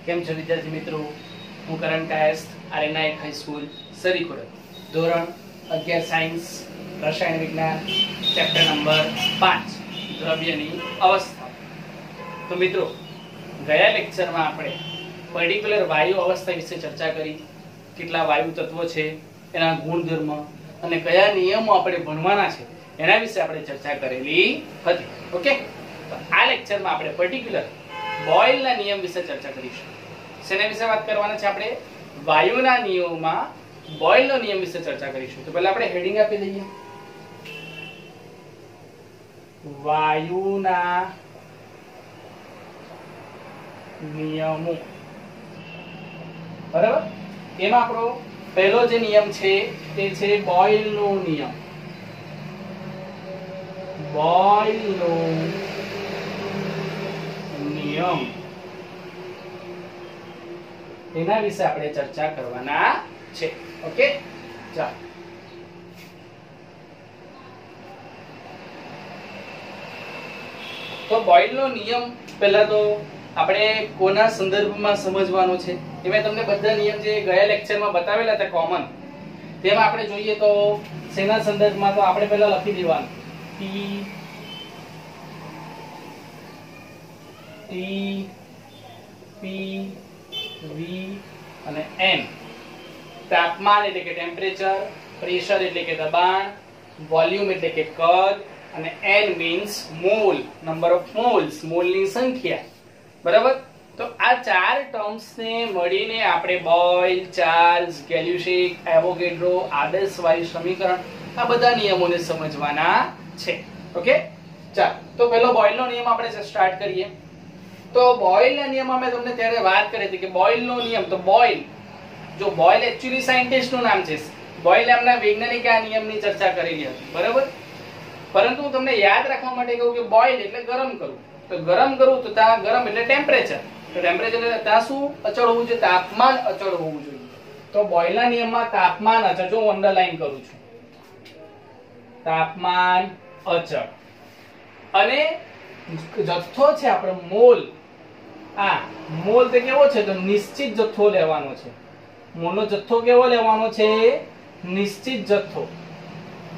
કેમ છો વિદ્યાર્થી મિત્રો? હું કરણ કાયસ્થ, આરએનઆઈ હાઈસ્કૂલ સરીખોડ, ધોરણ 11 સાયન્સ રસાયણ વિજ્ઞાન, ચેપ્ટર નંબર 5 દ્રવ્યની અવસ્થા. તો મિત્રો, ગયા લેક્ચરમાં આપણે પર્ટિક્યુલર વાયુ અવસ્થા વિશે ચર્ચા કરી. કેટલા વાયુ તત્વો છે, એના ગુણધર્મ અને કયા નિયમો આપણે ભણવાના છે એના વિશે આપણે ચર્ચા કરેલી હતી. ઓકે, તો આ લેક્ચરમાં આપણે પર્ટિક્યુલર બોયલના નિયમ વિશે ચર્ચા કરીશું. શેના વિશે વાત કરવાના છે? આપણે વાયુના નિયમોમાં બોયલનો નિયમ વિશે ચર્ચા કરીશું. તો પહેલા આપણે હેડિંગ આપી દઈએ, વાયુના નિયમો. બરાબર? એમાં આપણો પહેલો જે નિયમ છે તે છે બોયલનો નિયમ. બોયલનો નિયમ, એના વિશે આપણે ચર્ચા કરવાના છે. ઓકે, ચાલો. તો બોયલનો નિયમ પહેલા તો આપણે કોના સંદર્ભમાં સમજવાનો છે? એમાં તમને બધા નિયમ જે ગયા લેક્ચરમાં બતાવેલા હતા કોમન, તેમાં આપણે જોઈએ તો શેના સંદર્ભમાં? તો આપણે પહેલા લખી દેવાનું T P V અને N. તાપમાન એટલે કે ટેમ્પરેચર, પ્રેશર એટલે કે દબાણ, વોલ્યુમ એટલે કે કદ, અને N means mole, number of moles, મોલની સંખ્યા. બરાબર? તો આ ચાર ટર્મ્સ ને મળીને આપણે બોયલ, ચાર્લ્સ, ગેલ્યુશિક, એવોગેડ્રો, આદર્શ વાયુ સમીકરણ, આ બધા નિયમોને સમજવાના છે. ઓકે, ચાલો. તો પહેલો બોયલનો નિયમ આપણે સ્ટાર્ટ કરીએ. તો બોયલના નિયમમાં મેં તમને ત્યારે વાત કરી હતી કે બોયલનો નિયમ, તો બોયલ, જો બોયલ એક્ચ્યુઅલી સાયન્ટિસ્ટ નું નામ છે, બોયલ એમના વૈજ્ઞાનિક આ નિયમની ચર્ચા કરેલી હતી. બરાબર? પરંતુ હું તમને યાદ રાખવા માટે કહું કે બોયલ એટલે ગરમ કરવું. તો ગરમ કરવું, તો ત્યાં ગરમ એટલે ટેમ્પરેચર. તો ટેમ્પરેચર એટલે ત્યાં શું અચળ હોવું જોઈએ? તાપમાન અચળ હોવું જોઈએ. તો બોયલના નિયમમાં તાપમાન અચળ, જો હું અંડરલાઈન કરું છું, તાપમાન અચળ. અને જથ્થો છે આપણો મોલ, આ મોલ તે કેવો છે? તો નિશ્ચિત જથ્થો લેવાનો છે. મોલનો જથ્થો કેવો લેવાનો છે? નિશ્ચિત જથ્થો.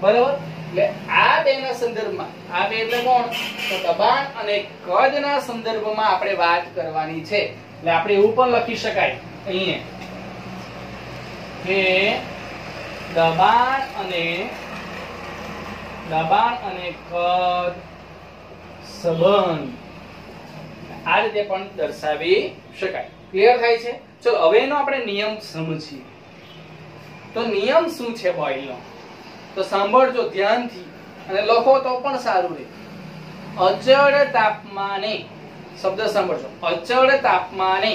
બરાબર? એટલે આ બેના સંદર્ભમાં, આ બે એટલે કોણ? તો દબાણ અને કદના સંદર્ભમાં આપણે વાત કરવાની છે. એટલે આપણે એવું પણ લખી શકાય અહીંયા કે દબાણ અને કદ સંબંધ, આ રીતે પણ દર્શાવી શકાય. ક્લિયર થાય છે? ચલો, હવે એનો આપણે નિયમ સમજીએ. તો નિયમ શું છે બોયલનો? તો સાંભળજો ધ્યાનથી અને લખો તો પણ સારું રહે. અચળ તાપમાને, શબ્દ સાંભળજો, અચળ તાપમાને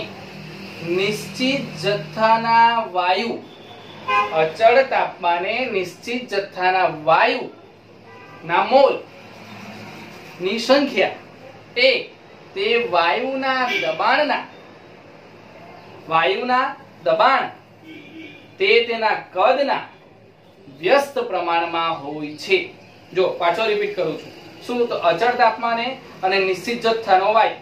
નિશ્ચિત જથ્થાના વાયુ, અચળ તાપમાને નિશ્ચિત જથ્થાના વાયુ ના મોલ ની સંખ્યા એ તે વાયુના દબાણ તે તેના કદના વ્યસ્ત પ્રમાણમાં હોય છે. જો પાછો રિપીટ કરું છું. શું? તો અચળ તાપમાને અને નિશ્ચિત જથ્થાનો વાયુ,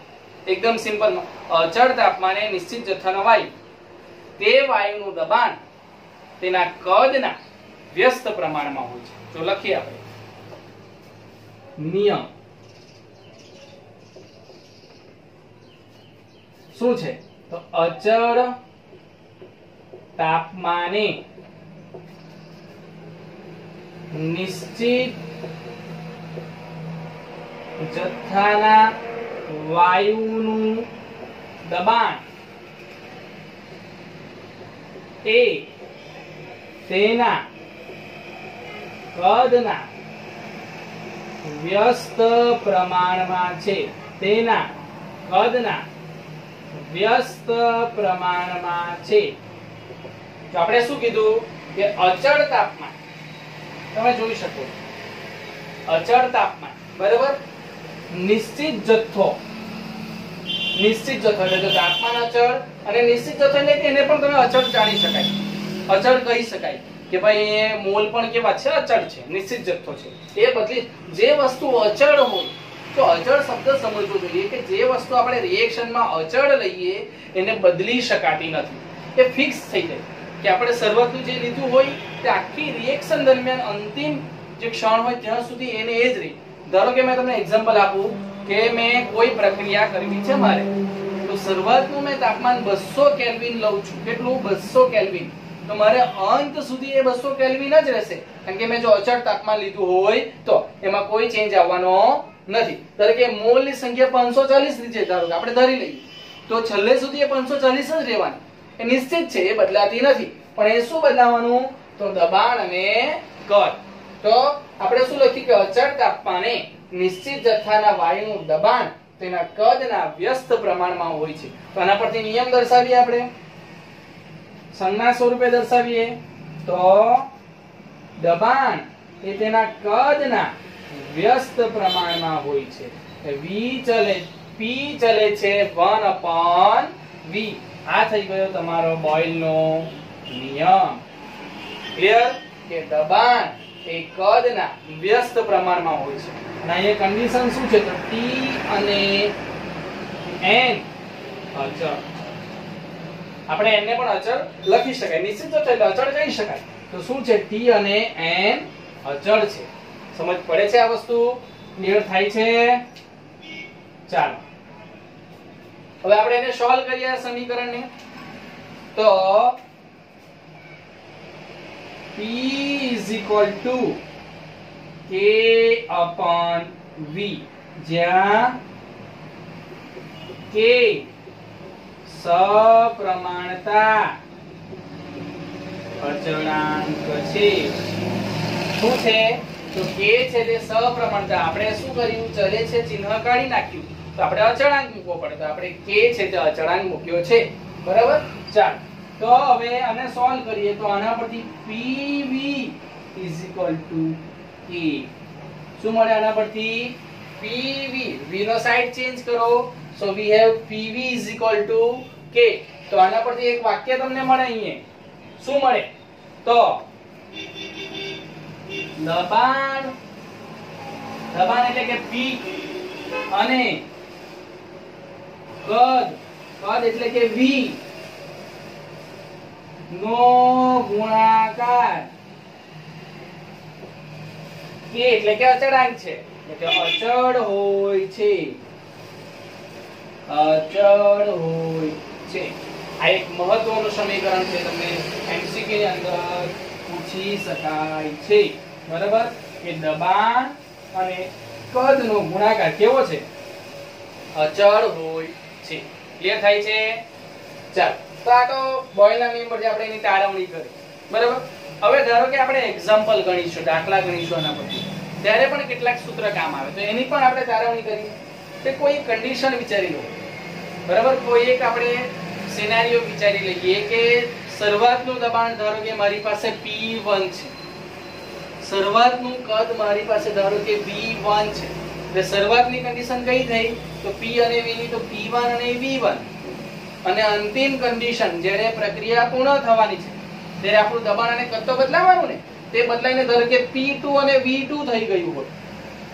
એકદમ સિમ્પલ, અચળ તાપમાને નિશ્ચિત જથ્થાનો વાયુ, તે વાયુનું દબાણ તેના કદના વ્યસ્ત પ્રમાણમાં હોય છે. જો લખીએ આપણે નિયમ શું છે? તો અચળ તાપમાને નિશ્ચિત જથ્થાના વાયુનું દબાણ એ તેના કદના વ્યસ્ત પ્રમાણમાં છે. તેના કદના વ્યસ્ત પ્રમાણમાં છે. તો આપણે શું કીધું કે અચળ તાપમાન, તમે જોઈ શકો અચળ તાપમાન, બરાબર, નિશ્ચિત જથ્થો, નિશ્ચિત જથ્થો એટલે તાપમાન અચળ અને નિશ્ચિત જથ્થો એટલે એને પણ તમે અચળ જાણી શકાય, અચળ કહી શકાય કે ભાઈ મોલ પણ કેવા છે? અચળ છે, નિશ્ચિત જથ્થો છે. એ બદલી જે વસ્તુ અચળ હોય તો અચળ શબ્દ સમજવો જોઈએ કે જે વસ્તુ આપણે રિએક્શનમાં અચળ લઈએ એને બદલી શકાતી નથી, એ ફિક્સ થઈ જાય કે આપણે શરૂઆતનું જે લીધું હોય તે આખી રિએક્શન દરમિયાન અંતિમ જે ક્ષણ હોય ત્યાં સુધી એને એ જ રહે. ધારો કે મેં તમને એક્ઝામ્પલ આપું કે મેં કોઈ પ્રક્રિયા કરવી છે મારે, તો શરૂઆતનું મેં તાપમાન 200 કેલ્વિન લઉં છું. કેટલું? 200 કેલ્વિન. તો મારે અંત સુધી એ 200 કેલ્વિન જ રહેશે, કારણ કે મેં જો અચળ તાપમાન લીધું હોય તો એમાં કોઈ ચેન્જ આવવાનો નથી. ધારો કે મોલની સંખ્યા 540 ની છે, ધારો કે આપણે ધરી લઈએ, તો છેલ્લે સુધી એ 540 જ રહેવાની, એ નિશ્ચિત છે, એ બદલાતી નથી. પણ એ શું બદલાવાનું? તો દબાણ અને કદ. તો આપણે શું લખ્યું કે અચળ તાપમાને નિશ્ચિત જથ્થાના વાયુનું દબાણ તેના કદના વ્યસ્ત પ્રમાણમાં હોય છે. તો આના પરથી નિયમ દર્શાવીએ, આપણે સંજ્ઞા સ્વરૂપે દર્શાવીએ તો દબાણ એ તેના કદના વ્યસ્ત પ્રમાણમાં હોય છે. P ચલે છે 1/v. આ થઈ ગયો તમારો બોયલનો નિયમ. ક્લિયર? કે દબાણ એ કદના વ્યસ્ત પ્રમાણમાં હોય છે. અને અહીંયા કન્ડિશન શું છે? તો T અને N અચળ. આપણે n ને પણ અચળ લખી શકાય, નિશ્ચિત તો એટલે અચળ કહી શકાય. તો શું છે? T અને N અચળ છે. સમજ પડે છે? આ વસ્તુ ક્લિયર થાય છે? ચાલો હવે આપણે એને સોલ્વ કરીએ આ સમીકરણને. તો P = K/V, જ્યાં K સપ્રમાણતા અચળાંક છે. શું છે? તો K છે તે સપ્રમાણતા. આપણે શું કર્યું? ચલે છે ચિહ્ન કાઢી નાખ્યું, તો આપણે અચળાંક મૂકવો પડે, તો આપણે K છે તે અચળાંક મૂક્યો છે. બરાબર? ચાલો તો હવે આને સોલ્વ કરીએ. તો આના પરથી PV = K. શું મળે આના પરથી? PV. V નો સાઈડ ચેન્જ કરો, so we have PV = K. તો આના પરથી એક વાક્ય તમને મળે. અહીંયા શું મળે? તો દબાણ એટલે કે P અને કદ એટલે કે V નો ગુણાકાર K એટલે કે અચળાંક છે, એટલે કે અચળ હોય છે. અચળ હોય છે. આ એક મહત્વનું સમીકરણ છે, તમને એમસીક્યુ ની અંદર પૂછી શકાય છે. બરાબર? કે દબાણ અને કદ નો ગુણાકાર કેવો છે? અચળ હોય છે. ક્લિયર થાય છે? ચાલો તો આ તો બોયલના નિયમ પરથી આપણે એની તારવણી કરી. બરાબર? હવે ધારો કે આપણે એક્ઝામ્પલ ગણીશું, દાખલા ગણીશું આના પરથી, ત્યારે પણ કેટલાક સૂત્ર કામ આવે, તો એની પણ આપણે તારવણી કરીએ. કે કોઈ કન્ડિશન વિચારી લો. બરાબર? કોઈ એક આપણે સિનારિયો વિચારી લઈએ કે શરૂઆતનું દબાણ ધારો કે મારી પાસે P1 છે, શરૂઆતનું કદ મારી પાસે ધારો કે V1 છે. એટલે શરૂઆતની કન્ડિશન કઈ થઈ? તો P અને V ની, તો P1 અને V1. અને અંતિમ કન્ડિશન જ્યારે પ્રક્રિયા પૂર્ણ થવાની છે ત્યારે આપણું દબાણ અને કદ તો બદલાવાનું ને, તે બદલાઈને ધારો કે P2 અને V2 થઈ ગયું હોય,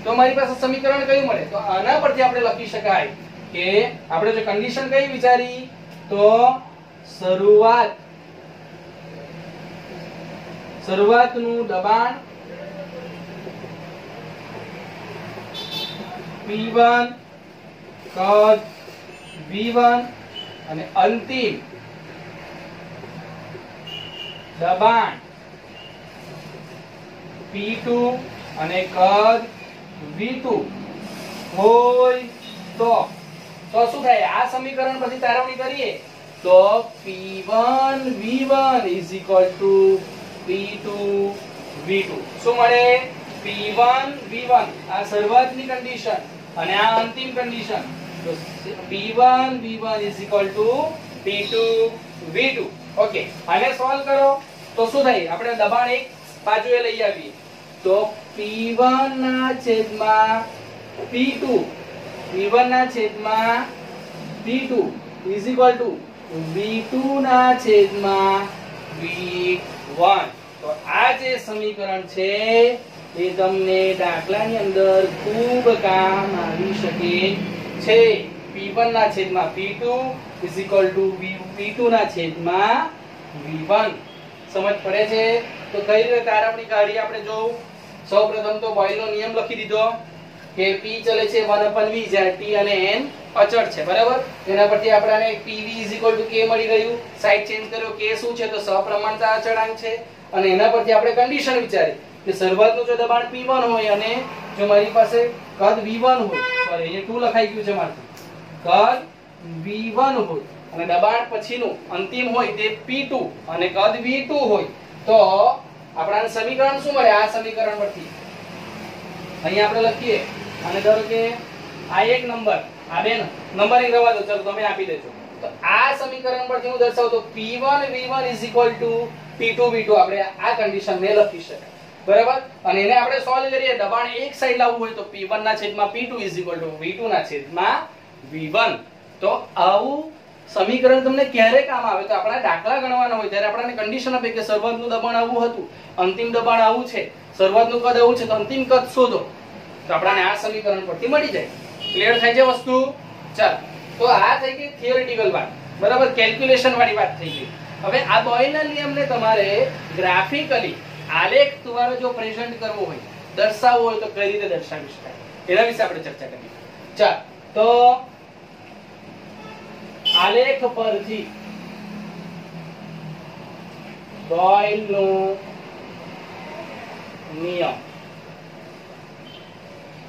તો મારી પાસે સમીકરણ કયું મળે? તો આના પરથી આપણે લખી શકાય કે આપણે જો કન્ડિશન કઈ વિચારી, તો શરૂઆતનું દબાણ P1, કદ V1 અને અંતિમ દબાણ P2 અને કદ V2 હોય તો શું થાય? આ સમીકરણ પછી તારવણી કરીએ તો P1 V1 = P2 V2. શું મળે? P1 V1 આ શરૂઆતની કન્ડિશન અને આ અંતિમ કન્ડિશન, તો P1 V1 = P2 V2. Okay, આને સોલ્વ કરો તો શું થાય? આપણે દબાણ એક બાજુએ લઈ આવીએ તો P1 ના છેદમાં P2, P1 ના છેદમાં P2 = V2 ના છેદમાં V1. તો આ જે સમીકરણ છે એ તમને દાખલાની અંદર ખૂબ કામ આવી શકે છે. P1 ના છેદમાં P2 P2 ના છેદમાં V1. સમજ પડે છે? તો કઈ રીતે તારવણી કાઢી આપણે જોઉં. સૌપ્રથમ તો બોયલનો નિયમ લખી દીધો કે P ચલે છે 1/v જ્યાં T અને N અચળ છે. બરાબર? એના પરથી આપણને PV K મળી ગયું. સાઈડ ચેન્જ કર્યો. K શું છે? તો સપ્રમાણતા અચળાંક છે. અને એના પરથી આપણે કન્ડિશન વિચારી કે શરૂઆતનું જો દબાણ P1 હોય અને જો મારી પાસે કદ V1 હોય, સોરી અહીંયા 2 લખાઈ ગયું છે મારથી, કદ V1 હોય અને દબાણ પછીનું અંતિમ હોય તે P2 અને કદ V2 હોય, તો આપણાને સમીકરણ શું મળે? આ સમીકરણ પરથી અહીંયા આપણે લખીએ અને ધારો કે આ એક નંબર, આ બે નંબરિંગ રવા દો, ચલો તમે આપી દેજો. તો આ સમીકરણ પરથી હું દર્શાવું તો P1 V1 P2 V2 આપણે આ કન્ડિશન ને લખી શકાય. બરાબર? અને એને આપણે સોલ્વ કરીએ. દબાણ એક સાઈડ લાવવું હોય તો P1 ના છેદમાં P2 V2 ના છેદમાં V1. તો આવું સમીકરણ તમને ક્યારે કામ આવે? તો આપણા દાખલા ગણવાના હોય ત્યારે આપણને કન્ડિશન આપે કે શરૂઆતનું દબાણ આવું હતું, અંતિમ દબાણ આવું છે, શરૂઆતનું કદ આવું છે, તો અંતિમ કદ શોધો. તો આપણને આ સમીકરણ પરથી મળી જાય. ક્લિયર થાય છે વસ્તુ? ચાલ, તો આ થઈ ગઈ થિયોરેટિકલ વાત. બરાબર? કેલ્ક્યુલેશન વાળી વાત થઈ ગઈ. હવે આ બોયલના નિયમને તમારે ગ્રાફિકલી આલેખ દ્વારા જો પ્રેઝન્ટ કરવો હોય, દર્શાવવો હોય, તો કઈ રીતે દર્શાવી શકાય એના વિશે આપણે ચર્ચા કરીએ. ચાલ, તો આલેખ પરથી બોયલનો નિયમ.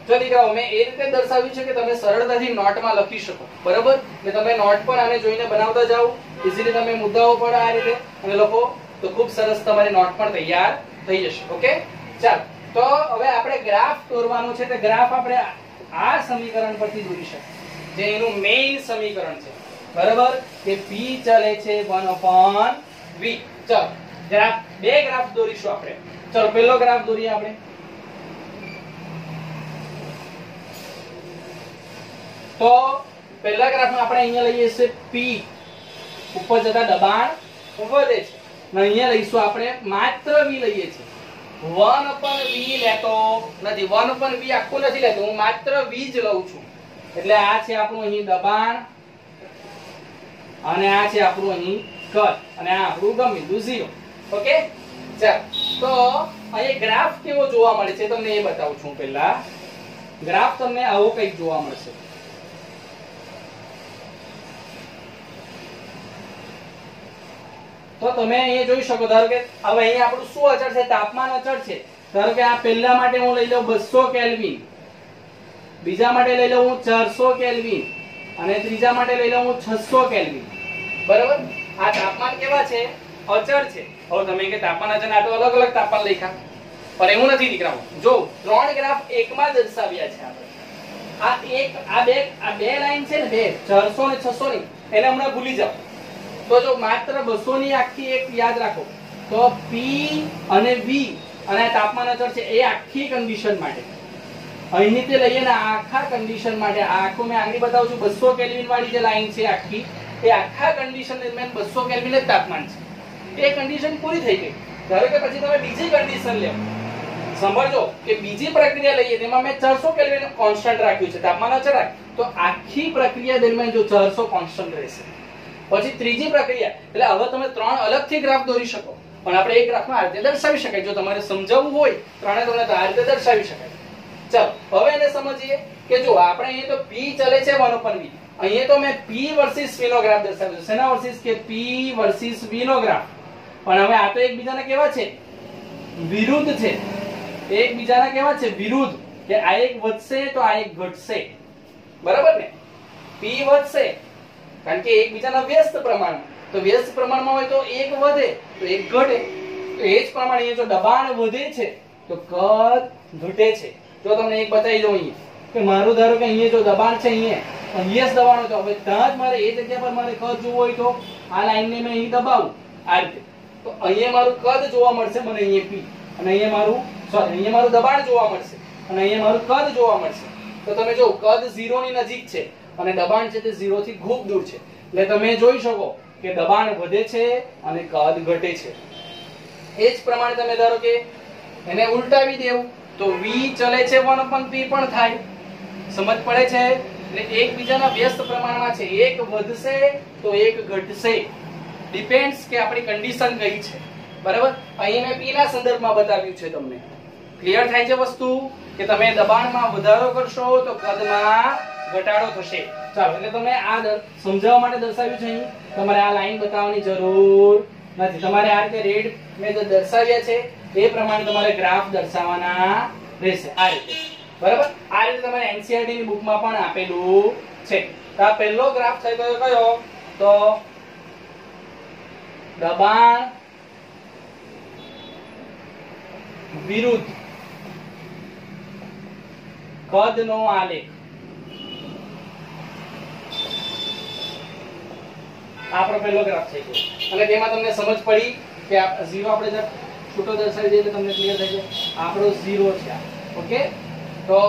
તો દીકરાઓ મેં એ રીતે દર્શાવ્યું છે કે તમે સરળતાથી નોટમાં લખી શકો. બરાબર? એટલે તમે નોટ પર આને જોઈને બનાવતા જાઓ. ઇઝીલી તમે મુદ્દાઓ પર આ રીતે અને લખો તો ખૂબ સરસ તમારી નોટ પણ તૈયાર થઈ જશે. ઓકે? ચાલ, તો હવે આપણે ગ્રાફ દોરવાનું છે. તો ગ્રાફ આપણે આ સમીકરણ પરથી દોરી શકીએ, જે એનું મેઇન સમીકરણ છે. બરાબર? કે P ચલે છે 1/v. ચાલો ગ્રાફ, બે ગ્રાફ દોરીશું આપણે. ચાલો પહેલો ગ્રાફ દોરીએ આપણે. તો પહેલા ગ્રાફમાં આપણે અહીંયા લઈએ છે P, ઉપર જતા દબાણ વધે છે. અને અહીંયા લઈશું આપણે માત્ર V લઈએ છીએ. 1/v લેતો નથી. 1/v આખું નથી લેતો, હું માત્ર V જ લઉં છું. એટલે આ છે આપણું અહીં દબાણ અને આ છે આપણું અહીં કદ અને આ આપણું ગમબિંદુ 0. ઓકે? ચાલ, તો અહીં ગ્રાફ કેવો જોવા મળે છે તમને એ બતાવું છું. પહેલા ગ્રાફ તમને આવો કંઈક જોવા મળશે. તો તમે અહીંયા જોઈ શકો. ધારો કે હવે અહીંયા આપણું શું અચળ છે? તાપમાન અચળ છે. ધારો કે આ પહેલા માટે હું લઈ લઉં 200 કેલ્વિન, બીજા માટે લઈ લઉં હું 400 કેલ્વિન અને ત્રીજા માટે લઈ લઉં હું 600 કેલ્વિન. બરાબર? આ તાપમાન કેવા છે? અચળ છે. હવે તમે કે તાપમાન અચળ, આ તો અલગ અલગ તાપમાન લખ્યા, પણ એવું નથી દીકરાઓ. જો ત્રણ ગ્રાફ એકમાં દર્શાવ્યા છે આપણે. આ બે લાઈન છે ને, બે 400 અને 600 ની, એને હમણાં ભૂલી જાઓ. તો જો માત્ર 200 ની આખી એક યાદ રાખો. તો P અને V અને તાપમાન અચળ છે એ આખી કન્ડિશન માટે. અહીંની તે લઈએ ને આખા કન્ડિશન માટે, આખું મેં આંગળી બતાવું છું. 200 કેલ્વિન વાળી જે લાઈન છે આખી, એ આખા કન્ડિશન દરમિયાન 200 કેલ્વિન જ તાપમાન છે. એ કન્ડિશન પૂરી થઈ ગઈ. ધારો કે પછી તમે બીજી કન્ડિશન લો. સમજો કે બીજી પ્રક્રિયા લઈએ, તેમાં મેં 400 કેલ્વિન કોન્સ્ટન્ટ રાખ્યું છે, તાપમાન અચળ રાખ્યું. તો આખી પ્રક્રિયા દરમિયાન જો 400 કોન્સ્ટન્ટ રહેશે. પછી ત્રીજી પ્રક્રિયા, એટલે હવે તમે ત્રણ અલગથી ગ્રાફ દોરી શકો, પણ આપણે એક ગ્રાફમાં આ રીતે દર્શાવી શકાય. જો તમારે સમજાવવું હોય ત્રણે તમને તો આ રીતે દર્શાવી શકાય. ચાલો હવે એને સમજીએ કે જો આપણે અહીંયા તો P ચલે છે 1/v, અહીંયા તો મેં P વર્સિસ V નો ગ્રાફ દર્શાવ્યો. શેના વર્સિસ? કે P વર્સિસ V નો ગ્રાફ. પણ હવે આ તો એકબીજાના કેવા છે? વિરુદ્ધ છે. એકબીજાના કેવા છે? વિરુદ્ધ. કે આ એક વધશે તો આ એક ઘટશે. બરાબર ને? P વધશે કારણ કે એકબીજાના વ્યસ્ત પ્રમાણમાં. તો વ્યસ્ત પ્રમાણમાં હોય તો એક વધે તો એક ઘટે. તો એ જ પ્રમાણે અહીંયા જો દબાણ વધે છે તો કદ ઘટે છે. જો તમને એક બતાવી દઉં અહીંયા કે મારું ધારો કે અહીંયા જો દબાણ છે, અહીંયા જ દબાણ હોય તો હવે ત્યાં જ મારે એ જગ્યા પર મારે કદ જોવું હોય તો આ લાઈનને મેં અહીં દબાવું આ રીતે, તો અહીંયા મારું કદ જોવા મળશે મને, અહીંયા P, અને અહીંયા મારું અહીંયા મારું દબાણ જોવા મળશે અને અહીંયા મારું કદ જોવા મળશે. તો તમે જો કદ 0 ની નજીક છે અને દબાણ છે તે 0 થી ખૂબ દૂર છે. એટલે તમે જોઈ શકો કે દબાણ વધે છે અને કદ ઘટે છે. એ જ પ્રમાણે તમે ધારો કે એને ઉલટાવી દેવું તો v ચલે છે 1/p પણ થાય. સમજ પડે છે? એટલે એકબીજાના વ્યસ્ત પ્રમાણમાં છે. એક વધશે તો એક ઘટશે. ડિપેન્ડ્સ કે આપણી કન્ડિશન કઈ છે. બરાબર? અહીં મેં p ના સંદર્ભમાં બતાવ્યું છે તમને. ક્લિયર થાય છે વસ્તુ? કે તમે દબાણમાં વધારો કરશો તો કદમાં ઘટાડો થશે. ચાલો, એટલે તમે આ સમજાવવા માટે દર્શાવ્યું છે. અહીં તમારે આ લાઈન બતાવવાની જરૂર નથી. તમારે આ રીતે રેડ મેં જે દર્શાવ્યા છે એ પ્રમાણે તમારે ગ્રાફ દર્શાવવાના રહેશે. આ રીતે. બરાબર? આ રીતે તમારે એનસીઈઆરટી ની બુકમાં પણ આપેલું છે. તો આ પહેલો ગ્રાફ થઈ ગયો કયો? તો દબાણ વિરુદ્ધ કદનો આલેખ. આપણો પહેલો ગ્રાફ થઈ ગયો અને તેમાં તમને સમજ પડી કે આ 0 આપણે જરા છૂટો દર્શાવી દઈએ એટલે તમને ક્લિયર થઈ જાય. આપણો 0 છે. ઓકે? તો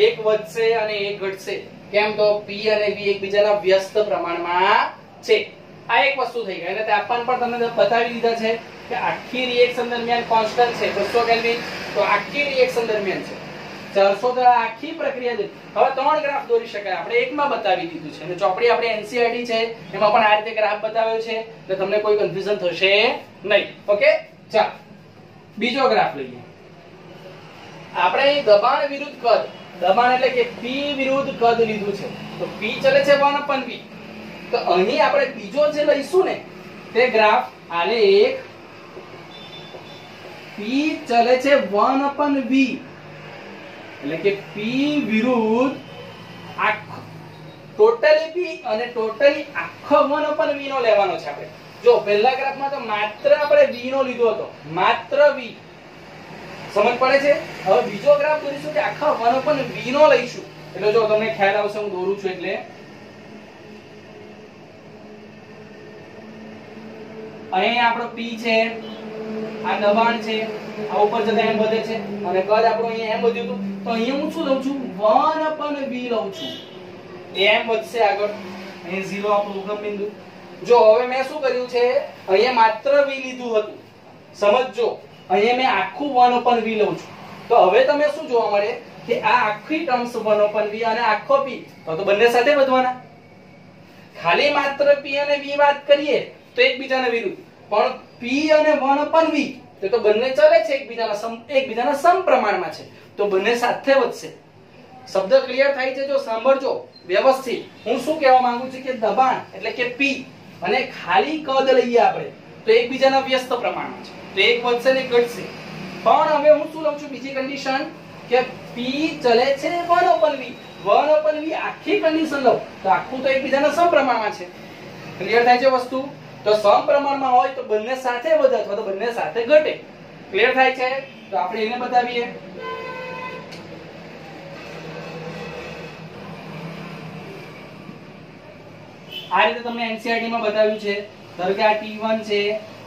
એક વધશે અને એક ઘટશે. કેમ? તો p અને v એકબીજાના વ્યસ્ત પ્રમાણમાં છે. આ એક વસ્તુ થઈ ગઈ. અને તાપમાન પણ તમને બતાવી દીધા છે કે આખી રિએક્શન દરમિયાન કોન્સ્ટન્ટ છે 200 કેલ્વિન. તો આખી રિએક્શન દરમિયાન છે 400. તો આખી પ્રક્રિયા છે. હવે 3 ગ્રાફ દોરી શકાય. આપણે એકમાં બતાવી દીધું છે અને ચોપડી આપણે એનસીઈઆરટી છે એમાં પણ આ રીતે ગ્રાફ બતાવ્યો છે એટલે તમને કોઈ કન્ફ્યુઝન થશે નહીં. ઓકે? ચાલો, બીજો ગ્રાફ લઈએ. આપણે દબાણ વિરુદ્ધ કદ, દબાણ એટલે કે p વિરુદ્ધ કદ લીધું છે. તો p ચલે છે 1/v. તો અહીં આપણે બીજો જે લઈશું ને તે ગ્રાફ આલેખ p ચલે છે 1/v એટલે કે p વિરુદ્ધ આખો ટોટલી p અને ટોટલી આખો 1/v નો લેવાનો છે આપણે. જો પહેલા ગ્રાફમાં તો માત્ર આપણે v નો લીધો હતો, માત્ર v. સમજ પડે છે? હવે બીજો ગ્રાફ દોરીશું કે આખા 1/v નો લઈશું. એટલે જો તમને ખ્યાલ આવશે હું દોરું છું એટલે અહીં આપણો p છે, આ દબાણ છે, આ ઉપર જતા એમ વધે છે અને કદ આપણો અહીંયા એમ વધ્યું હતું. તો અહીંયા હું શું લઉં છું? 1/v લઉં છું. એમ વધશે આગળ. અહીં 0 આપણું ઉગમ બિંદુ. જો હવે મેં શું કર્યું છે? અહીંયા માત્ર v લીધું હતું. સમજજો, અહીંયા મેં આખું 1/v લઉં છું. તો હવે તમે શું જોવા મળે કે આ આખી ટર્મ્સ 1/v અને આખો p તો બંને સાથે વધવાના. ખાલી માત્ર p અને v વાત કરીએ તો એકબીજાના વિરુદ્ધ. પણ p અને 1/v તો બંને ચલે છે એકબીજાના સમપ્રમાણમાં છે. તો બંને સાથે વધશે. શબ્દ ક્લિયર થાય છે? જો સાંભળજો વ્યવસ્થિત. હું શું કહેવા માંગુ છું કે દબાણ એટલે કે p અને ખાલી કદ લઈએ આપણે તો એકબીજાના વ્યસ્ત પ્રમાણમાં છે. તો એક વધશે ને ઘટશે. પણ હવે હું શું લઉં છું? બીજી કન્ડિશન કે p ચલે છે 1/v. 1/v આખી કન્ડિશન લઉં તો આખું તો એકબીજાના સમપ્રમાણમાં છે. ક્લિયર થાય છે વસ્તુ? તો સમપ્રમાણમાં હોય તો બંને સાથે વધે અથવા તો બંને સાથે ઘટે. ક્લિયર થાય છે? તો આપણે એને બતાવીએ. આ રીતે તમને એનસીઈઆરટી માં બતાવ્યું છે. ધારો કે આ T1 છે,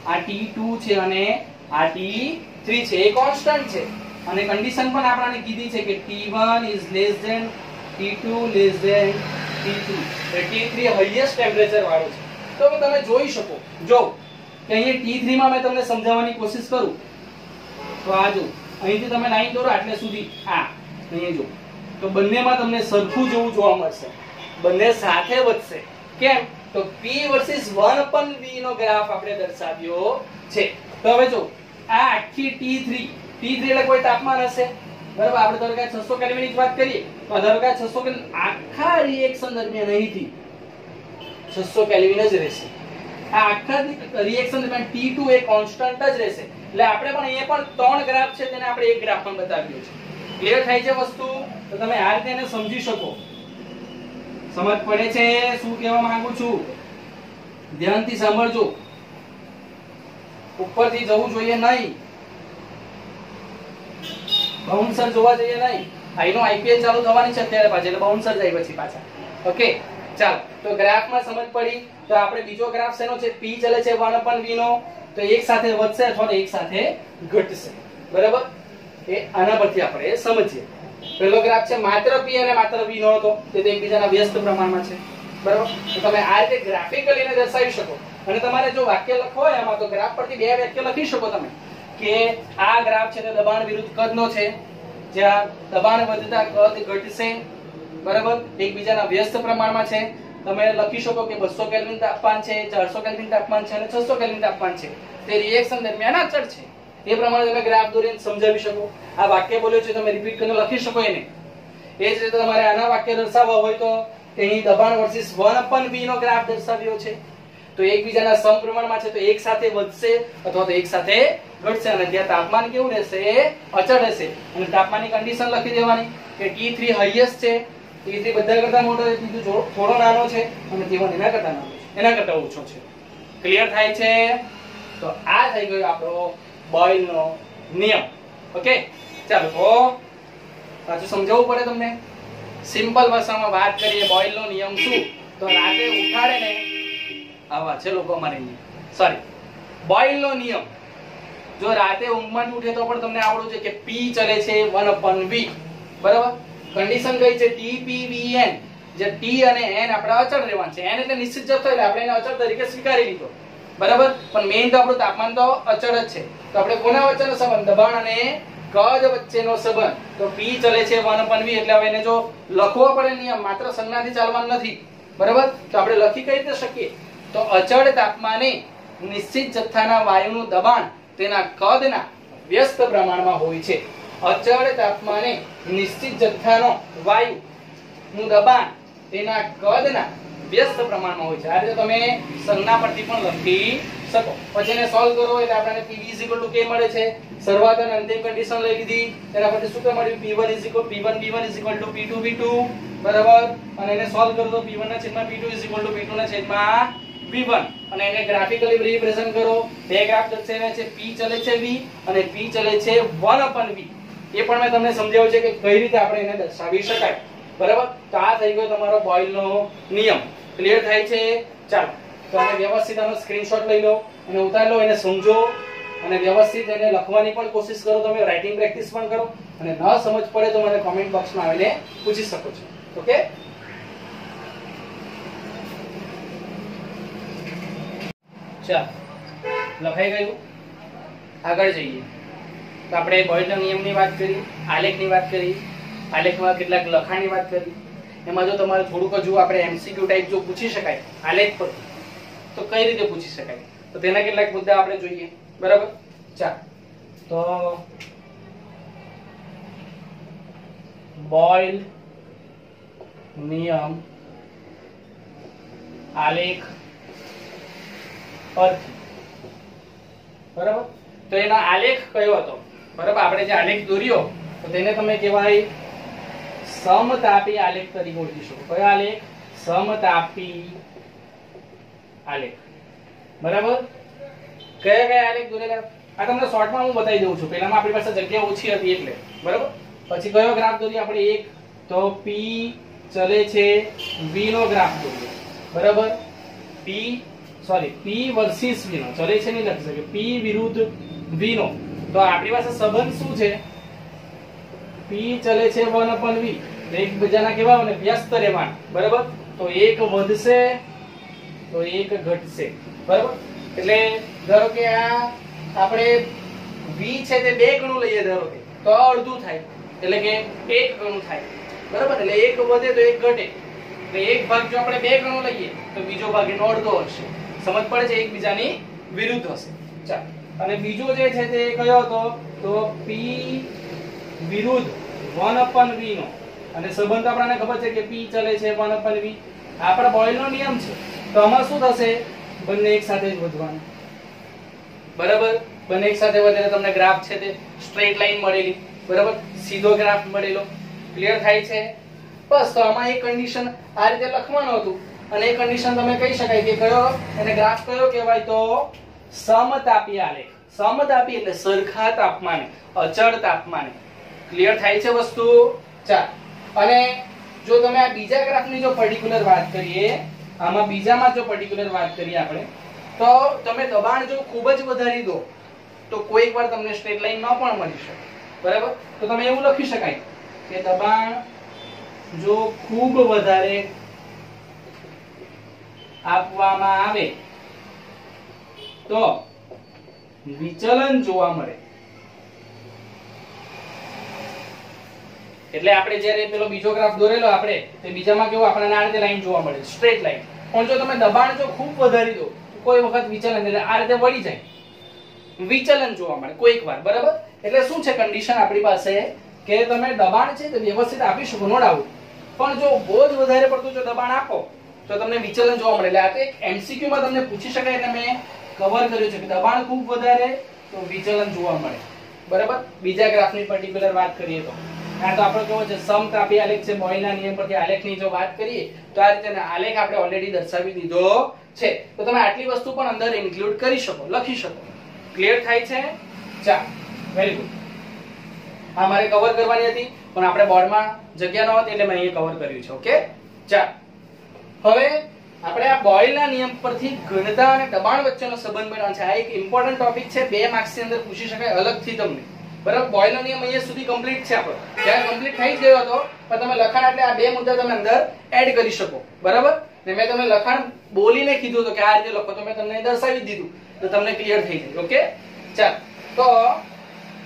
આ T2 છે અને આ T3 છે. એ કોન્સ્ટન્ટ છે અને કન્ડિશન પણ આપણને કીધી છે કે T1 is less than T2 less than T3. એટલે T3 હાઈએસ્ટ ટેમ્પરેચર વાળું છે. તો તમે જોઈ શકો જો કે અહીંયા T3 માં મેં તમને સમજાવવાની કોશિશ કરું તો આ જો અહીંથી તમે લાઈન દોરો આટલે સુધી આ અહીંયા જો તો બંનેમાં તમને સરખું જેવું જોવા મળશે. બંને સાથે વધશે. કેમ? તો p વર્સિસ 1/v નો ગ્રાફ આપણે દર્શાવ્યો છે. તો હવે જો આ આખી T3 એટલે કોઈ તાપમાન હશે. બરાબર? આપણે ધારો કે 600 કેલ્વિન ની વાત કરીએ તો ધારો કે 600 કેલ્વિન આખા રિએક્શન દરમિયાન અહીંથી 600 કેલ્વિન જ રહેશે. આ આખા રિએક્શન દરમિયાન T2 એ કોન્સ્ટન્ટ જ રહેશે. એટલે આપણે પણ અહીંયા પણ 3 ગ્રાફ છે તેને આપણે એક ગ્રાફ પણ બતાવ્યો છે. ક્લિયર થાય છે વસ્તુ? તો તમે આ રીતે એને સમજી શકો. સમજ પડે છે શું કહેવા માંગુ છું? ધ્યાનથી સાંભળજો. ઉપરથી જવું જોઈએ નહીં, બાઉન્સર જોવા જોઈએ નહીં. આઈનો આઈપીએલ ચાલુ થવાની છે અત્યારે પાછી એટલે બાઉન્સર જાય પછી પાછા. ઓકે? ચાલો, તો ગ્રાફમાં સમજ પડી. તો આપણે બીજો ગ્રાફ શેનો છે? p ચલે છે 1/v નો. તો એક સાથે વધશે અથવા તો એક સાથે ઘટશે. બરાબર? એ આના પરથી આપણે સમજીએ. પહેલો ગ્રાફ છે માત્ર p અને માત્ર v નો હતો. તે એકબીજાના વ્યસ્ત પ્રમાણમાં છે. બરાબર? તો તમે આ રીતે ગ્રાફિકલી એને દર્શાવી શકો. અને તમારે જો વાક્ય લખવો હોય આમાં તો ગ્રાફ પરથી બે વાક્ય લખી શકો તમે કે આ ગ્રાફ છે તે દબાણ વિરુદ્ધ કદનો છે જ્યાં દબાણ વધતા કદ ઘટશે, બરાબર, એકબીજાના વ્યસ્ત પ્રમાણમાં છે. તમે લખી શકો કે 200 કેલ્વિન તાપમાન છે, 400 કેલ્વિન તાપમાન છે અને 600 કેલ્વિન તાપમાન છે. તે રિએક્શન દરમિયાન અચળ છે. એ પ્રમાણે તમે ગ્રાફ દોરીને સમજાવી શકો. આ વાક્ય બોલ્યો છે તમે રિપીટ કરીને લખી શકો એને. એ જ રીતે તમારે આના વાક્ય દર્શાવવા હોય તો અહીં દબાણ વર્સિસ 1/v નો ગ્રાફ દર્શાવ્યો છે. તો એકબીજાના સમપ્રમાણમાં છે તો એક સાથે વધશે અથવા તો એક સાથે ઘટશે. અને ત્યાં તાપમાન કેવું રહેશે? અચળ રહેશે. અને તાપમાનની કન્ડિશન લખી દેવાની કે T3 હાઈએસ્ટ છે, T3 બધા કરતા મોટો છે, T2 થોડો નાનો છે અને T1 એના કરતા નાનો છે, એના કરતા ઓછો છે. ક્લિયર થાય છે? તો આ થઈ ગયો આપણો બોયલનો નિયમ. ઓકે, ચાલો તો પાછું સમજાવવું પડે તમને. સિમ્પલ ભાષામાં વાત કરીએ બોયલનો નિયમ શું? તો રાતે ઉઠાડે ને આવા છે લોકો અમારે સોરી બોયલનો નિયમ જો રાતે ઊંઘમાં ઉઠે તો પણ તમને આવડું છે કે P ચલે છે 1/v, બરાબર. કન્ડિશન કઈ છે? TPVN, જે T અને N આપડા અચળ રહેવાનું છે. N એટલે નિશ્ચિત જથ્થો એટલે આપણે એને અચળ તરીકે સ્વીકારી લીધો, બરાબર. પણ મેઈન તો આપણું તાપમાન તો અચળ જ છે. તો આપણે કોના વચ્ચેનો સંબંધ? દબાણ અને કદ વચ્ચેનો સંબંધ. તો P ચલે છે 1/v એટલે હવે એને જો લખવો પડે નિયમ, માત્ર સંજ્ઞાથી ચાલવાનું નથી, બરાબર. તો આપણે લખી કઈ રીતે શકીએ? તો અચળ તાપમાને નિશ્ચિત જથ્થાના વાયુનું દબાણ તેના કદના વ્યસ્ત પ્રમાણમાં હોય છે. અચળ તાપમાને નિશ્ચિત જથ્થાનો વાયુનું દબાણ તેના કદના વ્યસ્ત પ્રમાણમાં હોય છે. આ રીતે તમે સંજ્ઞા પરથી પણ લખી શકો. પછી એને સોલ્વ કરો એટલે આપણને Pv k મળે છે. શરૂઆત અને અંતિમ કન્ડિશન લઈ લીધી, તેના પરથી શું મળ્યું? P1 P2V2, બરાબર. અને એને સોલ્વ કરો તો P1 ના છેદમાં P2 P2 ના છેદમાં V1 અને એને ગ્રાફિકલી રિપ્રેઝન્ટ કરો. બે ગ્રાફ દર્શાવ્યા છે, P ચલે છે V અને P ચલે છે 1/v. એ પણ મેં તમને સમજાવ્યું છે કે કઈ રીતે આપણે એને દર્શાવી શકાય, બરાબર. તો આ થઈ ગયો તમારો બોયલનો નિયમ. ક્લિયર થાય છે? ચાલો તો તમે વ્યવસ્થિત આનો સ્ક્રીનશોટ લઈ લો અને ઉતારી લો, એને સમજો અને વ્યવસ્થિત એને લખવાની પણ કોશિશ કરો. તમે રાઇટિંગ પ્રેક્ટિસ પણ કરો અને ન સમજ પડે તો મને કોમેન્ટ બોક્સમાં આવીને પૂછી શકો છો. ઓકે, ચાલો લખાઈ ગયું. આગળ જઈએ તો આપણે બોયલના નિયમની વાત કરી, આલેખની વાત કરી, આલેખમાં કેટલાક લખાણની વાત કરી. એમાં જો તમારે થોડુંક હજુ આપણે MCQ ટાઈપ જો પૂછી શકાય આલેખ પર તો કઈ રીતે પૂછી શકાય, તો તેના કેટલાક મુદ્દા આપણે જોઈએ, બરાબર. ચાલો તો બોયલ નિયમ આલેખ અર્થ, બરાબર. તો એનો આલેખ કયો હતો? બરાબર, આપણે જે આલેખ દોર્યો તો તેને તમે કહેવાય સમતાપી આલેખ તરીકે ઓળખી શકો. કયો આલેખ? સમતાપી આલેખ, બરાબર. કયા કયા આલેખ દોરેલા આ તમને શોર્ટમાં હું બતાવી દઉં છું. પહેલામાં આપણી પાસે જગ્યા ઓછી હતી એટલે, બરાબર. પછી કયો ગ્રાફ દોર્યો આપણે? એક તો P ચલે છે V નો ગ્રાફ દોર્યો, બરાબર. P વર્સિસ V નો, ચલે છે નહીં લખી શકે, P વિરુદ્ધ V નો. તો આપણી પાસે સંબંધ શું છે? P ચલે છે 1/v, એકબીજાના કેવા ને વ્યસ્ત રહેવાના, બરાબર. તો એક વધશે તો એક ઘટશે, બરાબર. એટલે ધારો કે આ આપણે V છે તે 2 ગણું લઈએ ધારો કે, તો અડધું થાય એટલે કે 1 ગણું થાય, બરાબર. એટલે એક વધે તો એક ઘટે. એટલે એક ભાગ જો આપણે 2 ગણું લઈએ તો બીજો ભાગ એનો અડધો હશે. સમજ પડે છે? એકબીજાની વિરુદ્ધ હશે. ચાલો, અને બીજો જે છે તે કયો હતો? તો P વિરુદ્ધ 1/v નો. અને સંબંધ આપણને ખબર છે કે P ચલે છે 1/v. આપણા બોયલનો નિયમ છે. તો આમાં શું થશે? બંને એક સાથે જ વધવાનું, બરાબર. બંને એક સાથે વધે એટલે તમને ગ્રાફ છે તે સ્ટ્રેટ લાઈન મળેલી, બરાબર. સીધો ગ્રાફ મળેલો. ક્લિયર થાય છે? બસ. તો આમાં એક કન્ડિશન આ રીતે લખવાનું હતું અને એ કન્ડિશન તમે કહી શકાય કે કયો એને ગ્રાફ કયો કહેવાય? તો સમતાપી આલેખ. સમતાપી એટલે સરખા તાપમાને, અચળ તાપમાને. ક્લિયર થાય છે વસ્તુ? ચાલ, અને જો તમે આ બીજા ગ્રાફની જો પર્ટિક્યુલર વાત કરીએ, આમાં બીજામાં જો પર્ટિક્યુલર વાત કરીએ આપણે, તો તમે દબાણ જો ખૂબ જ વધારી દો તો કોઈક વાર તમને સ્ટ્રેટ લાઈન ન પણ મળી શકે, બરાબર. તો તમે એવું લખી શકાય કે દબાણ જો ખૂબ વધારે આપવામાં આવે તો વિચલન જોવા મળે. એટલે આપણે જ્યારે પેલો બીજો ગ્રાફ દોરેલો આપણે તે બીજામાં કેવો આપણને આ રીતે લાઈન જોવા મળે, સ્ટ્રેટ લાઈન. પણ જો તમે દબાણ જો ખૂબ વધારી દો તો કોઈ વખત વિચલન એટલે આ રીતે વળી જાય, વિચલન જોવા મળે કોઈક વાર, બરાબર. એટલે શું છે કન્ડિશન આપણી પાસે કે તમે દબાણ છે તે વ્યવસ્થિત આપી શકો, નો ડાઉટ, પણ જો બહુ જ વધારે પડતું જો દબાણ આપો તો તમને વિચલન જોવા મળે. એટલે આ તો એક MCQ માં તમને પૂછી શકાય એટલે મેં કવર કર્યું છે કે દબાણ ખૂબ વધારે તો વિચલન જોવા મળે, બરાબર. બીજા ગ્રાફની પર્ટિક્યુલર વાત કરીએ તો આ તો આપણો કેવો છે સમતાપી આલેખ છે, બોયલના નિયમ પરથી આલેખની જો વાત કરીએ તો આ રીતે આલેખ આપણે ઓલરેડી દર્શાવી દીધો છે. તો તમે આટલી વસ્તુ પણ અંદર ઇન્ક્લુડ કરી શકો, લખી શકો. ક્લિયર થાય છે? ચાલો, વેરી ગુડ. આ મારે કવર કરવાની હતી પણ આપણે બોર્ડમાં જગ્યા ન હતી એટલે મેં અહીં કવર કર્યું છે. ઓકે, ચાલો. હવે આપણે આ બોયલના નિયમ પરથી ઘનતા અને દબાણ વચ્ચેનો સંબંધ બનાવવાનો છે. આ એક ઇમ્પોર્ટન્ટ ટોપિક છે, 2 માર્ક્સ ની અંદર પૂછી શકાય અલગથી તમને, બરાબર. બોયલનો નિયમ અહીંયા સુધી કમ્પ્લીટ છે આપણો, ત્યાં કમ્પ્લીટ થઈ જ ગયો હતો પણ તમે લખાણ એટલે આ 2 મુદ્દા તમે અંદર એડ કરી શકો, બરાબર. ને મેં તમને લખાણ બોલીને કીધું તો કે આ રીતે લખો તો મેં તમને દર્શાવી દીધું તો તમને ક્લિયર થઈ જાય. ઓકે, ચાલ. તો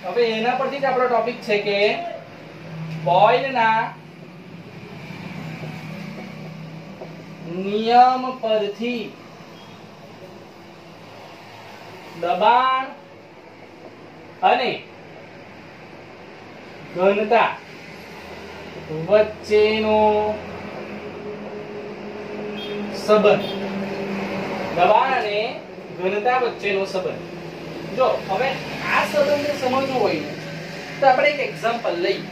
હવે એના પરથી જ આપણો ટોપિક છે કે બોયલના નિયમ પરથી દબાણ અને ઘનતા વચ્ચેનો સંબંધ, દબાણ અને ઘનતા વચ્ચેનો સંબંધ. જો હવે આ સંબંધને સમજવું હોય ને તો આપણે એક એક્ઝામ્પલ લઈએ.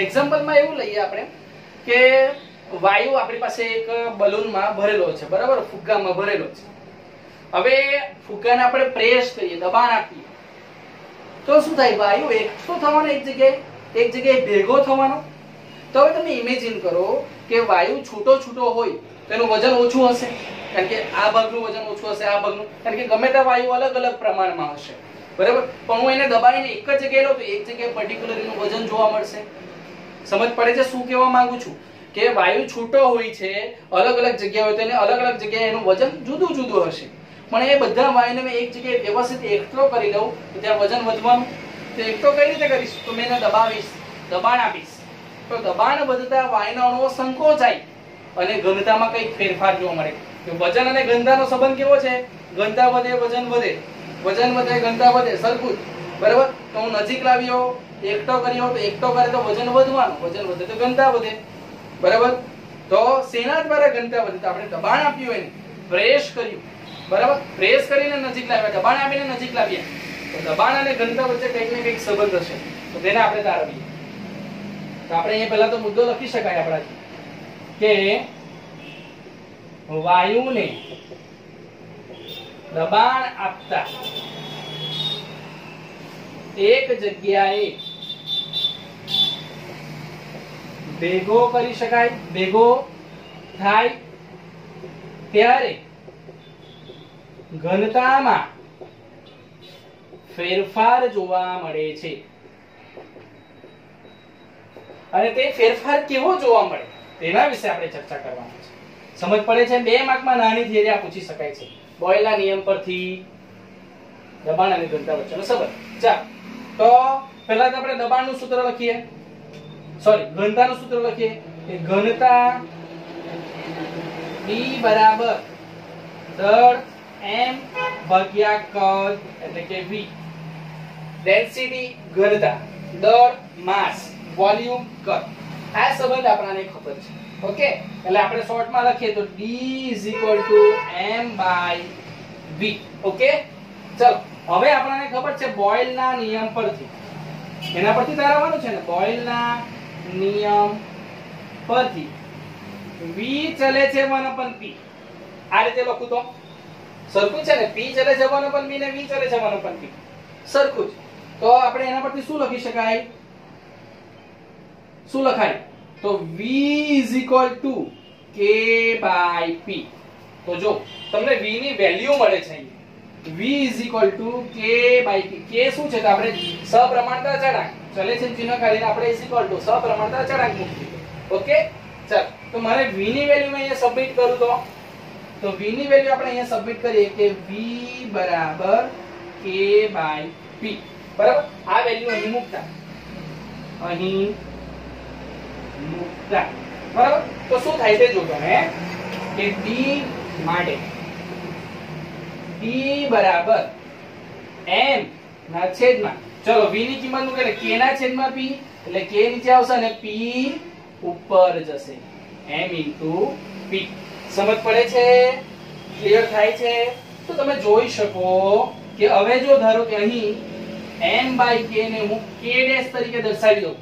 એક્ઝામ્પલમાં એવું લઈએ આપણે કે વાયુ આપણી પાસે એક બલૂનમાં ભરેલો છે, બરાબર, ફુગ્ગામાં ભરેલો છે. હવે ફુગ્ગાને આપણે પ્રેસ કરીએ, દબાણ આપીએ તો શું થાય? વાયુ એકઠો થવાનો, એક જગ્યાએ ભેગો થવાનો. તો હવે તમે ઇમેજિન કરો કે વાયુ છૂટો હોય તેનું વજન ઓછું હશે, કારણ કે આ ભાગનું વજન ઓછું હશે, આ ભાગનું, કારણ કે ગમે તે વાયુ અલગ અલગ પ્રમાણમાં હશે, બરાબર. પણ હું એને દબાવીને એક જ જગ્યાએ લઉં તો એક જગ્યાએ પર્ટિક્યુલર એનું વજન જોવા મળશે. સમજ પડે છે શું કહેવા માંગુ છું? કે વાયુ છૂટો હોય છે, અલગ અલગ જગ્યા હોય તો એને અલગ અલગ જગ્યાએ એનું વજન જુદું જુદું હશે. પણ એ બધા વાયુને મેં એક જગ્યાએ વ્યવસ્થિત એકઠો કરી દઉં તો ત્યાં વજન વધવાનું. તો એકઠો કઈ રીતે કરીશ? તો મેં એને દબાવીશ, દબાણ આપીશ. તો દબાણ વધતા વાયુના અણુઓ સંકોચાય અને ઘનતામાં કંઈક ફેરફાર જોવા મળે. તો વજન અને ઘનતાનો સંબંધ કેવો છે? ઘનતા વધે વજન વધે, વજન વધે ઘનતા વધે, સરખું, બરાબર. તો હું નજીક લાવ્યો, એકઠો કર્યો તો એકઠો કરે તો વજન વધવાનું, વજન વધે તો ઘનતા વધે, બરાબર. તો શેના દ્વારા ઘનતા વધે? તો આપણે દબાણ આપ્યું એને, પ્રેસ કર્યું, બરાબર. પ્રેસ કરીને નજીક લાવ્યા, દબાણ આપીને નજીક લાવ્યા તો દબાણ અને ઘનતા વચ્ચે કંઈક ને કંઈક સંબંધ હશે. તો તેને આપણે તારવીએ. તો આપણે અહીંયા પહેલા તો મુદ્દો લખી શકાય આપણાથી કે વાયુને દબાણ આપતા એક જગ્યાએ ભેગો કરી શકાય, ભેગો થાય ત્યારે ઘનતામાં ફેરફાર જોવા મળે છે. અને તે ફેરફાર કેવો જોવા મળે તેના વિશે આપણે ચર્ચા કરવાની છે. સમજ પડે છે? 2 માર્કમાં નાની થિયરી આ પૂછી શકાય છે, બોયલના નિયમ પરથી દબાણ અને ઘનતા વચ્ચેનો સંબંધ. ચાલો, તો પહેલા તો આપણે દબાણનું સૂત્ર લખીએ, સોરી ઘનતાનું સૂત્ર લખીએ કે ઘનતા B બરાબર દળ m ભાગ્યા કદ એટલે કે V. ડેન્સિટી ઘનતા, દળ માસ, વોલ્યુમ કદ. આ સંબંધ આપણને ખબર છે. ઓકે, એટલે આપણે શોર્ટમાં લખીએ તો D m/v. ઓકે, ચલો હવે આપણને ખબર છે બોયલના નિયમ પરથી, એના પરથી તારવવાનું છે ને, બોયલના નિયમ પરથી v ચલે છે 1/p. આ રીતે લખું તો સરખું છે ને, p ચલે છે 1/p ને v ચલે છે 1/p, સરખું જ. તો આપણે એના પરથી શું લખી શકાય? શું લખાય? તો v k/p. તો જો તમને v ની વેલ્યુ મળે છે અહીં, v k/p. k શું છે? તો આપણે સપ્રમાણતા અચળાંક ચલે છે ચિહ્ન કાઢીને આપણે સપ્રમાણતા અચળાંક મૂકી દીધો. ઓકે, ચાલ. તો મારે v ની વેલ્યુ મેં અહીંયા સબમિટ કરું તો v ની વેલ્યુ આપણે અહીંયા સબમિટ કરીએ કે v બરાબર k/p, બરાબર. આ વેલ્યુ અહીં મૂકતા, અહીં મુકતા. બરાબર? તો શું થાય છે જો તમે કે d માટે p બરાબર m ના છેદમાં, ચલો v ની કિંમત મૂકે એટલે k ના છેદમાં p, એટલે k નીચે આવશે અને p ઉપર જશે, m * p. સમજ પડે છે? ક્લિયર થાય છે? તો તમે જોઈ શકો કે હવે જો ધારો કે અહીં m/k ને હું k ડેશ તરીકે દર્શાવી દઉં,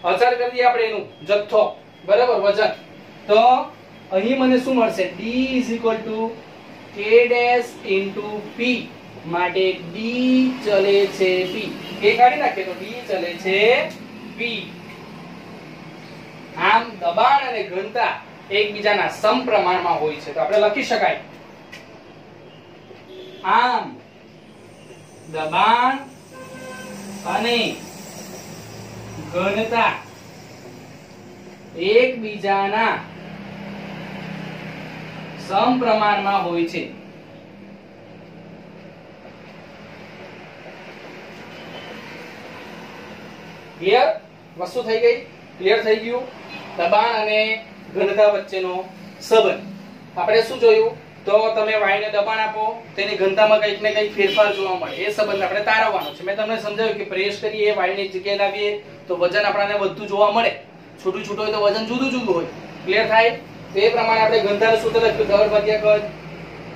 અચળ કરી દઈએ આપણે એનું જથ્થો, બરાબર, વજન, તો અહીં મને શું મળશે? d = k ડેશ * p માટે d ચલે છે p, k કાઢી નાખીએ તો d ચલે છે p. આમ દબાણ અને ઘનતા એકબીજાના સમપ્રમાણમાં હોય છે, તો આપણે લખી શકાય આમ દબાણ અને ઘનતા એકબીજાના સમપ્રમાણમાં હોય છે. ક્લિયર? વસ્તુ થઈ ગઈ? ક્લિયર થઈ ગયું? દબાણ અને ઘનતા વચ્ચેનો સંબંધ આપણે શું જોયું? તો તમે y ને દબાણ આપો, તેની ઘનતામાં કંઈક ને કંઈક ફેરફાર જોવા મળે, એ સંબંધ આપણે તારવવાનો છે. મેં તમને સમજાવ્યું કે પ્રેસ કરીએ, y ની જગ્યાએ લાવીએ તો વજન આપણને વધતું જોવા મળે, છોટું છોટું હોય તો વજન જુદું જુદું હોય. ક્લિયર થાય? તો એ પ્રમાણે આપણે ઘનતાનું સૂત્ર લખ્યું દર ભાગ્યા કદ.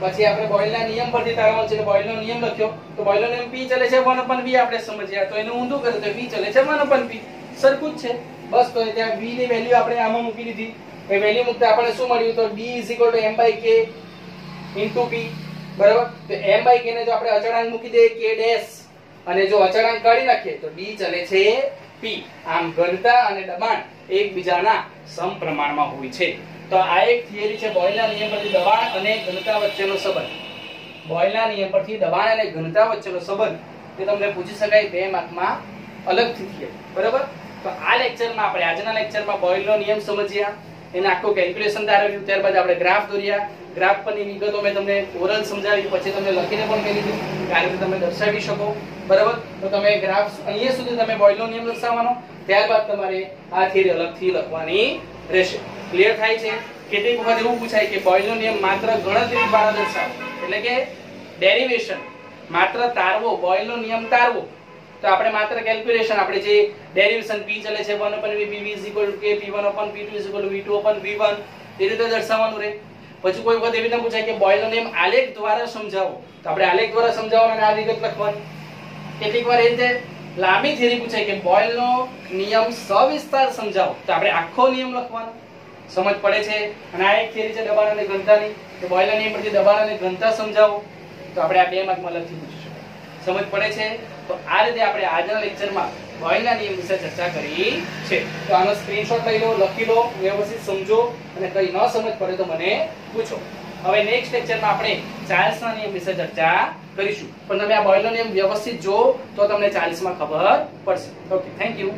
પછી આપણે બોયલના નિયમ પરથી તારવવાનું છે, એટલે બોયલનો નિયમ લખ્યો, તો બોયલનો નિયમ p ચલે છે 1/v આપણે સમજ્યા, તો એનું ઊંધું કરે તો v ચલે છે 1/p, સરખું જ છે. બસ, તો ત્યાં v ની વેલ્યુ આપણે આમાં મૂકી દીધી, એ વેલ્યુ મૂકતા આપણને શું મળ્યું? તો d = m/k * p, બરાબર. તો m/k ને જો આપણે અચળાંક મૂકી દઈએ k ડેશ, અને જો અચળાંક કાઢી નાખીએ તો d ચલે છે p. આમ ઘનતા અને દબાણ એકબીજાના સમપ્રમાણમાં હોય છે. તો આ એક થિયરી છે બોયલના નિયમ પરથી દબાણ અને ઘનતા વચ્ચેનો સંબંધ. બોયલના નિયમ પરથી દબાણ અને ઘનતા વચ્ચેનો સંબંધ એ તમને પૂછી શકાય 2 માર્કમાં અલગથી થિયરી, બરાબર. તો આ લેક્ચરમાં આપણે આજના લેક્ચરમાં બોયલનો નિયમ સમજ્યા, એને આખું કેલ્ક્યુલેશન તારવ્યું, ત્યારબાદ આપણે ગ્રાફ દોર્યા, ગ્રાફ પરની વિગતો મેં તમને ઓરલ સમજાવી, પછી તમને લખીને પણ મેં લીધું કારણ કે તમે દર્શાવી શકો, બરાબર. તો તમે ગ્રાફ અહીંયા સુધી તમે બોયલનો નિયમ દર્શાવવાનો, ત્યારબાદ તમારે આ થિયરી અલગથી લખવાની રહેશે. ક્લિયર થાય છે? કેટલીક વખત એવું પૂછાય કે બોયલનો નિયમ માત્ર ગણતરી દ્વારા દર્શાવો, એટલે કે ડેરિવેશન, માત્ર તારવો, બોયલનો નિયમ તારવો. તો આપણે માત્ર કેલ્ક્યુલેશન, આપણે જે ડેરિવેશન p ચલે છે 1/v, pv = k, p1/p2 = v2/v1, એ રીતે દર્શાવવાનું રહે. પછી કોઈ વખત એવી રીતે પૂછાય કે બોયલનો નિયમ આલેખ દ્વારા સમજાવો, તો આપણે આલેખ દ્વારા સમજાવવાનો અને આ વિગત લખવાની. કેટલીક વાર એ રીતે લાંબી થિયરી પૂછાય કે બોયલનો નિયમ સવિસ્તાર સમજાવો, તો આપણે આખો નિયમ લખવાનો. સમજ પડે છે? અને આ એક થિયરી છે દબાણ અને ઘનતાની, કે બોયલના નિયમ પરથી દબાણ અને ઘનતા સમજાવો, તો આપણે આ 2 માર્કમાં અલગથી પૂછી શકાય. સમજ પડે છે? તો આ રીતે આપણે આજના લેક્ચરમાં બોયલના નિયમ વિશે ચર્ચા કરી છે. તો આનો સ્ક્રીનશોટ લઈ લો, લખી લો, વ્યવસ્થિત સમજો, અને કઈ ન સમજ પડે તો મને પૂછો. હવે નેક્સ્ટ લેક્ચરમાં આપણે ચાર્લ્સના નિયમ વિશે ચર્ચા કરીશું, પણ તમે આ બોયલનો નિયમ વ્યવસ્થિત જો તો તમને ચાર્લ્સમાં ખબર પડશે. Okay, thank you.